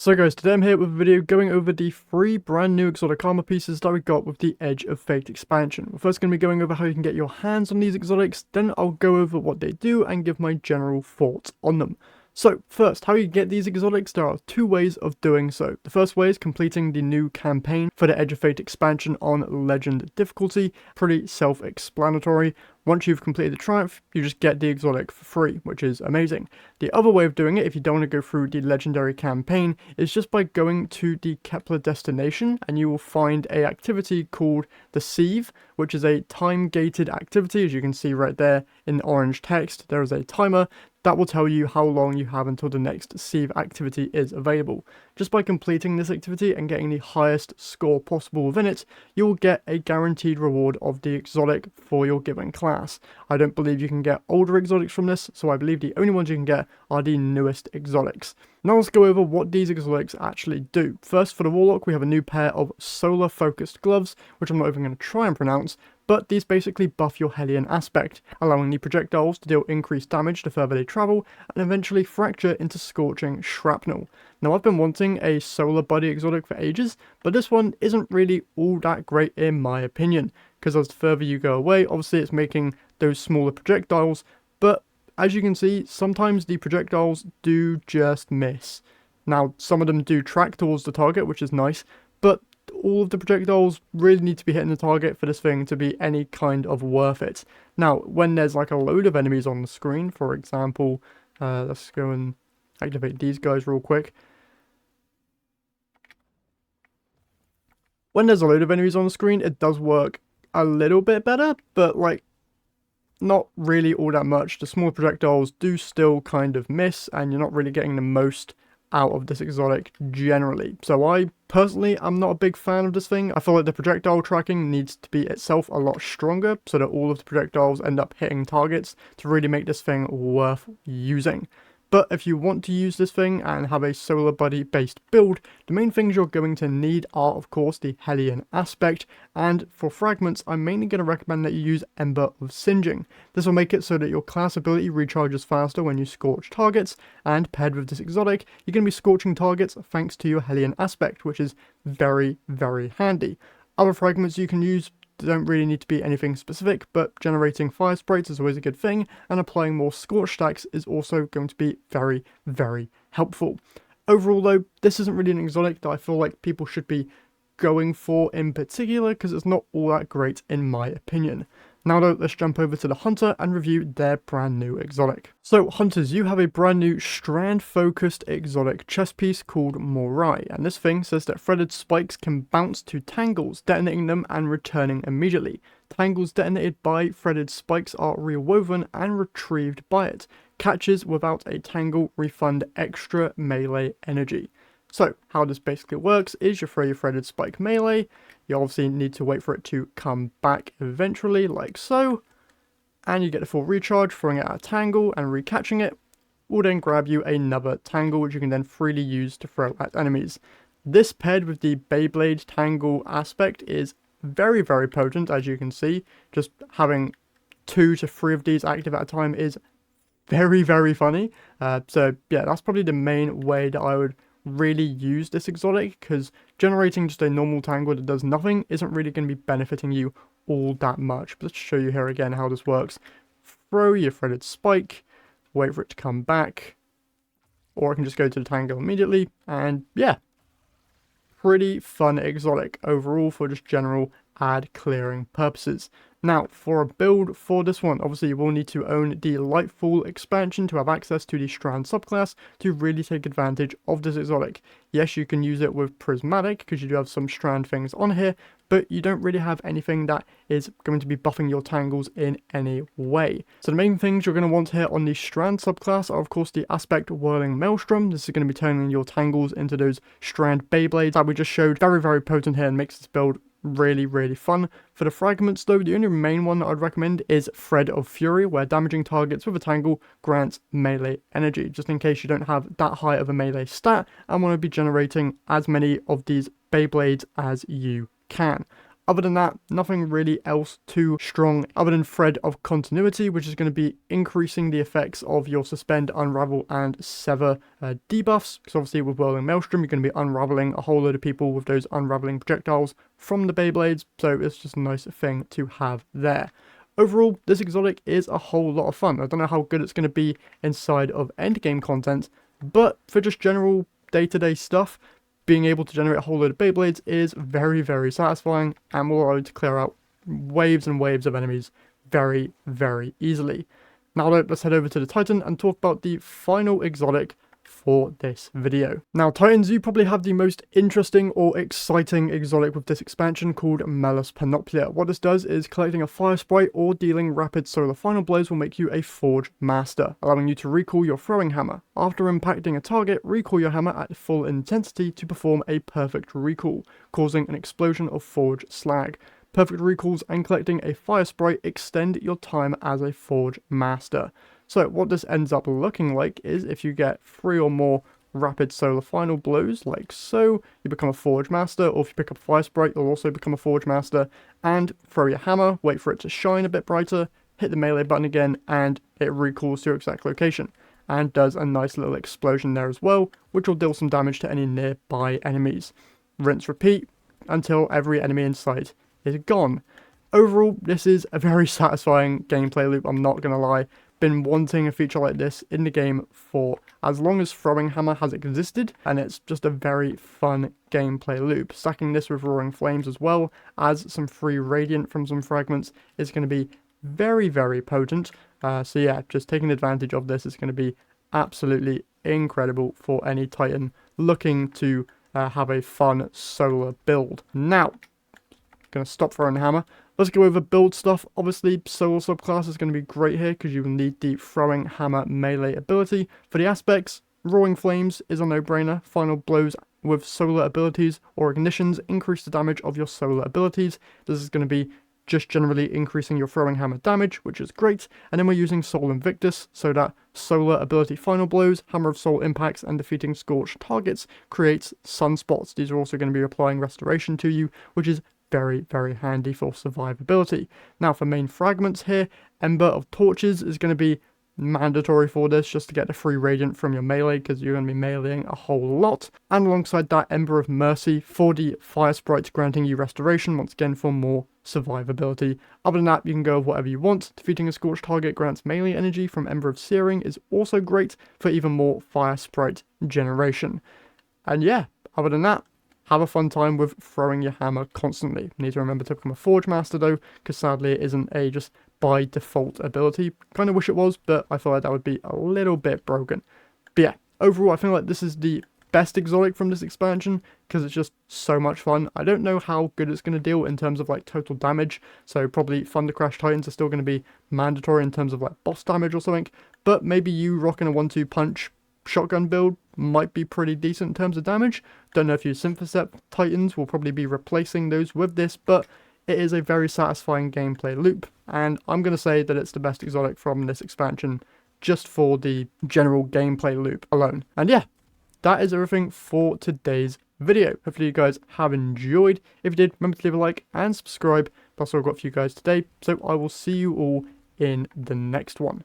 So guys, today I'm here with a video going over the 3 brand new exotic armor pieces that we got with the Edge of Fate expansion. We're first going to be going over how you can get your hands on these exotics, then I'll go over what they do and give my general thoughts on them. So first, how you get these exotics, there are 2 ways of doing so. The first way is completing the new campaign for the Edge of Fate expansion on Legend difficulty, pretty self-explanatory. Once you've completed the Triumph, you just get the exotic for free, which is amazing. The other way of doing it, if you don't want to go through the legendary campaign, is just by going to the Kepler destination, and you will find a activity called the Sieve, which is a time-gated activity. As you can see right there in the orange text, there is a timer that will tell you how long you have until the next Sieve activity is available. Just by completing this activity and getting the highest score possible within it, you will get a guaranteed reward of the exotic for your given class. I don't believe you can get older exotics from this, so I believe the only ones you can get are the newest exotics. Now let's go over what these exotics actually do. First, for the Warlock, we have a new pair of solar focused gloves, which I'm not even going to try and pronounce, but these basically buff your Hellion aspect, allowing the projectiles to deal increased damage the further they travel, and eventually fracture into scorching shrapnel. Now I've been wanting a solar body exotic for ages, but this one isn't really all that great in my opinion, because as the further you go away, obviously it's making those smaller projectiles, but as you can see, sometimes the projectiles do just miss. Now, some of them do track towards the target, which is nice, but all of the projectiles really need to be hitting the target for this thing to be any kind of worth it. Now, when there's like a load of enemies on the screen, for example, let's go and activate these guys real quick. When there's a load of enemies on the screen, it does work a little bit better, but like, not really all that much. The small projectiles do still kind of miss, and you're not really getting the most out of this exotic generally. So I personally am not a big fan of this thing. I feel like the projectile tracking needs to be itself a lot stronger so that all of the projectiles end up hitting targets to really make this thing worth using. But if you want to use this thing and have a solar body based build, the main things you're going to need are of course the Hellion aspect, and for fragments I'm mainly going to recommend that you use Ember of Singeing. This will make it so that your class ability recharges faster when you scorch targets, and paired with this exotic, you're going to be scorching targets thanks to your Hellion aspect, which is very, very handy. Other fragments you can use don't really need to be anything specific, but generating fire sprites is always a good thing, and applying more scorch stacks is also going to be very, very helpful. Overall though, this isn't really an exotic that I feel like people should be going for in particular, because it's not all that great in my opinion. Now though, let's jump over to the Hunter and review their brand new exotic. So Hunters, you have a brand new strand focused exotic chest piece called Morai, and this thing says that threaded spikes can bounce to tangles, detonating them and returning immediately. Tangles detonated by threaded spikes are rewoven and retrieved by it. Catches without a tangle refund extra melee energy. So how this basically works is you throw your threaded spike melee, you obviously need to wait for it to come back eventually, like so, and you get the full recharge. Throwing it at a tangle and recatching it will then grab you another tangle, which you can then freely use to throw at enemies. This paired with the Beyblade tangle aspect is very, very potent, as you can see. Just having 2 to 3 of these active at a time is very, very funny. So yeah, that's probably the main way that I would really use this exotic, because generating just a normal tangle that does nothing isn't really going to be benefiting you all that much. But let's show you here again how this works. Throw your threaded spike, wait for it to come back, or I can just go to the tangle immediately, and yeah, pretty fun exotic overall for just general ad clearing purposes. Now, for a build for this one, obviously you will need to own the Lightfall expansion to have access to the Strand subclass to really take advantage of this exotic. Yes, you can use it with Prismatic because you do have some Strand things on here, but you don't really have anything that is going to be buffing your tangles in any way. So the main things you're going to want here on the Strand subclass are of course the Aspect Whirling Maelstrom. This is going to be turning your tangles into those Strand Beyblades that we just showed. Very, very potent here and makes this build really, really fun. For the fragments though, the only main one that I'd recommend is Thread of Fury, where damaging targets with a tangle grants melee energy, just in case you don't have that high of a melee stat and want to be generating as many of these Beyblades as you can. Other than that, nothing really else too strong other than Thread of Continuity, which is going to be increasing the effects of your Suspend, Unravel, and Sever debuffs. Because obviously with Whirling Maelstrom, you're going to be unraveling a whole load of people with those unraveling projectiles from the Beyblades, so it's just a nice thing to have there. Overall, this exotic is a whole lot of fun. I don't know how good it's going to be inside of endgame content, but for just general day-to-day stuff, being able to generate a whole load of Beyblades is very, very satisfying and will allow you to clear out waves and waves of enemies very, very easily. Now let's head over to the Titan and talk about the final exotic for this video. Now Titans, you probably have the most interesting or exciting exotic with this expansion called Melus Panoplia. What this does is collecting a fire sprite or dealing rapid solar final blows will make you a Forge Master, allowing you to recall your throwing hammer. After impacting a target, recall your hammer at full intensity to perform a perfect recall, causing an explosion of Forge slag. Perfect recalls and collecting a fire sprite extend your time as a Forge Master. So what this ends up looking like is if you get 3 or more rapid solar final blows like so, you become a Forge Master, or if you pick up Fire Sprite, you'll also become a Forge Master, and throw your hammer, wait for it to shine a bit brighter, hit the melee button again, and it recalls to your exact location, and does a nice little explosion there as well, which will deal some damage to any nearby enemies. Rinse, repeat, until every enemy in sight is gone. Overall, this is a very satisfying gameplay loop, I'm not going to lie. Been wanting a feature like this in the game for as long as Throwing Hammer has existed, and it's just a very fun gameplay loop. Stacking this with Roaring Flames as well as some free Radiant from some fragments is going to be very, very potent. So yeah, just taking advantage of this is going to be absolutely incredible for any Titan looking to have a fun solar build. Now, going to stop Throwing Hammer. Let's go over build stuff. Obviously, Solar subclass is going to be great here because you will need the Throwing Hammer melee ability. For the aspects, Roaring Flames is a no-brainer. Final blows with solar abilities or ignitions increase the damage of your solar abilities. This is going to be just generally increasing your Throwing Hammer damage, which is great. And then we're using Soul Invictus, so that solar ability final blows, Hammer of Soul impacts, and defeating scorched targets creates sunspots. These are also going to be applying restoration to you, which is very, very handy for survivability. Now for main fragments here, Ember of Torches is going to be mandatory for this, just to get the free Radiant from your melee, because you're going to be meleeing a whole lot. And alongside that, Ember of Mercy for the Fire Sprites, granting you restoration, once again for more survivability. Other than that, you can go with whatever you want. Defeating a scorched target grants melee energy from Ember of Searing is also great for even more Fire Sprite generation. And yeah, other than that, have a fun time with throwing your hammer constantly. You need to remember to become a Forge Master though, because sadly it isn't a just by default ability. Kind of wish it was, but I feel like that would be a little bit broken. But yeah, overall I feel like this is the best exotic from this expansion, because it's just so much fun. I don't know how good it's going to deal in terms of like total damage, so probably Thunder Crash Titans are still going to be mandatory in terms of like boss damage or something, but maybe you rocking a 1-2 punch shotgun build might be pretty decent in terms of damage. Don't know if you Synthocept Titans will probably be replacing those with this, but it is a very satisfying gameplay loop, and I'm going to say that it's the best exotic from this expansion just for the general gameplay loop alone. And yeah, that is everything for today's video. Hopefully you guys have enjoyed. If you did, remember to leave a like and subscribe. That's all I've got for you guys today, so I will see you all in the next one.